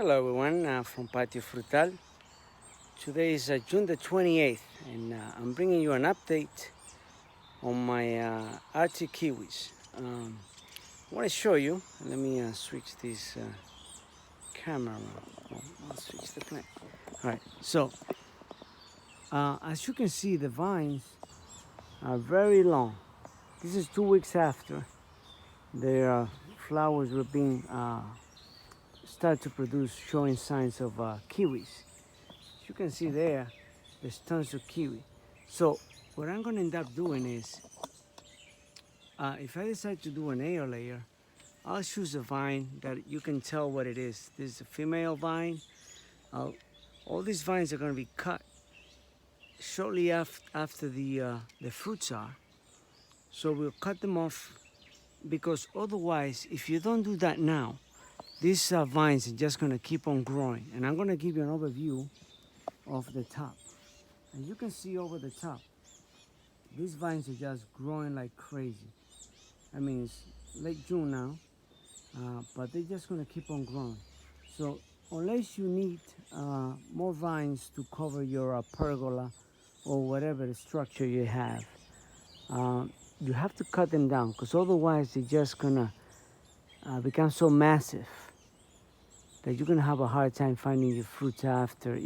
Hello everyone, from Patio Frutal. Today is June the 28th and I'm bringing you an update on my Artic kiwis. I want to show you, let me switch this camera around. I'll switch the plant. Alright, so as you can see, the vines are very long. This is 2 weeks after their flowers were being start to produce, showing signs of kiwis. You can see there's tons of kiwi. So what I'm going to end up doing is, if I decide to do an air layer, I'll choose a vine that you can tell what it is. This is a female vine. All these vines are going to be cut shortly after the fruits are. So we'll cut them off, because otherwise, if you don't do that now, these vines are just going to keep on growing. And I'm going to give you an overview of the top. And you can see over the top, these vines are just growing like crazy. I mean, it's late June now, but they're just gonna keep on growing. So unless you need more vines to cover your pergola or whatever the structure you have, you have to cut them down, because otherwise they're just gonna become so massive that you're gonna have a hard time finding your fruits after.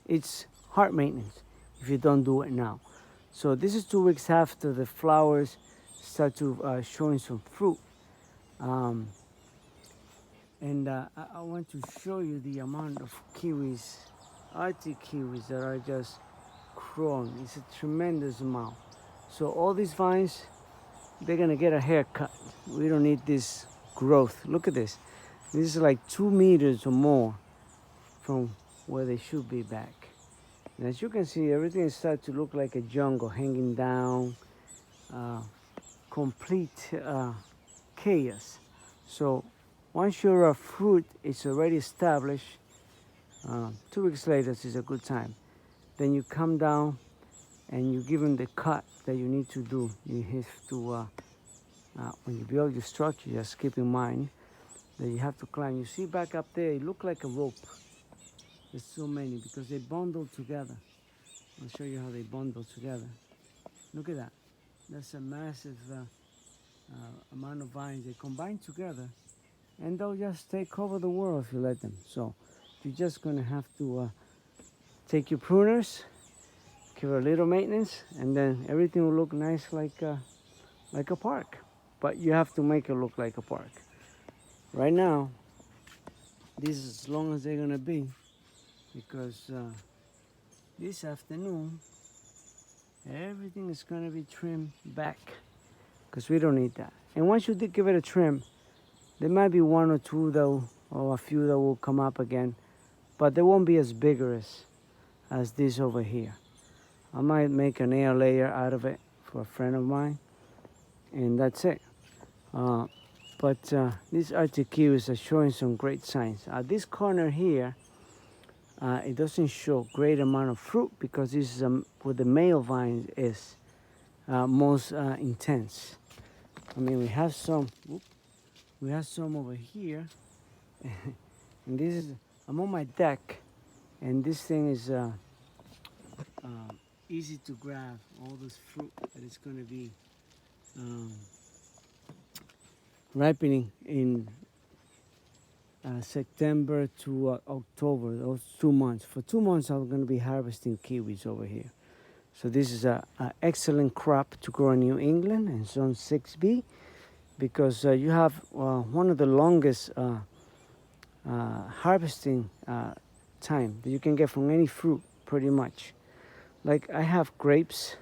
It's hard maintenance if you don't do it now. So this is 2 weeks after the flowers start to showing some fruit. And I want to show you the amount of kiwis, Arctic kiwis, that are just growing. It's a tremendous amount. So all these vines, they're gonna get a haircut. We don't need this growth. Look at this. This is like 2 meters or more from where they should be back. And as you can see, everything starts to look like a jungle hanging down, complete chaos. So once your fruit is already established, 2 weeks later is a good time. Then you come down and you give them the cut that you need to do. You have to, when you build your structure, just keep in mind that you have to climb. You see back up there, it looks like a rope. There's so many because they bundle together. I'll show you how they bundle together. Look at that. That's a massive amount of vines. They combine together and they'll just take over the world if you let them. So you're just gonna have to take your pruners, give it a little maintenance, and then everything will look nice like a park. But you have to make it look like a park. Right now, this is as long as they're gonna be, because this afternoon everything is gonna be trimmed back, because we don't need that. And once you did give it a trim, there might be 1 or 2 though, or a few that will come up again, but they won't be as vigorous as this over here. I might make an air layer out of it for a friend of mine, and that's it. But these Arctic kiwis are showing some great signs. This corner here, it doesn't show great amount of fruit, because this is where the male vine is most intense. I mean, we have some over here, and this is, I'm on my deck, and this thing is easy to grab, all this fruit that is going to be ripening in September to October, those 2 months. For 2 months, I'm going to be harvesting kiwis over here. So this is an excellent crop to grow in New England and zone 6B, because you have one of the longest harvesting time that you can get from any fruit, pretty much. Like I have grapes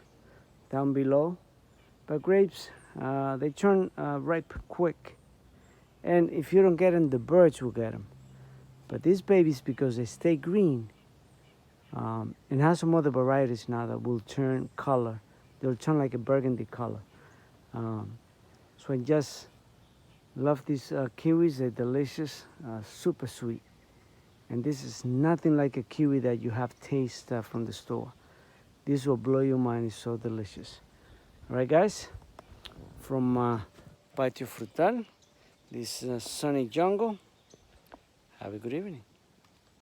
down below, but grapes, they turn ripe quick. And if you don't get them, the birds will get them. But these babies, because they stay green, and have some other varieties now that will turn color. They'll turn like a burgundy color. So I just love these kiwis. They're delicious, super sweet. And this is nothing like a kiwi that you have taste from the store. This will blow your mind. It's so delicious. All right, guys, from Patio Frutal, this sunny jungle, have a good evening.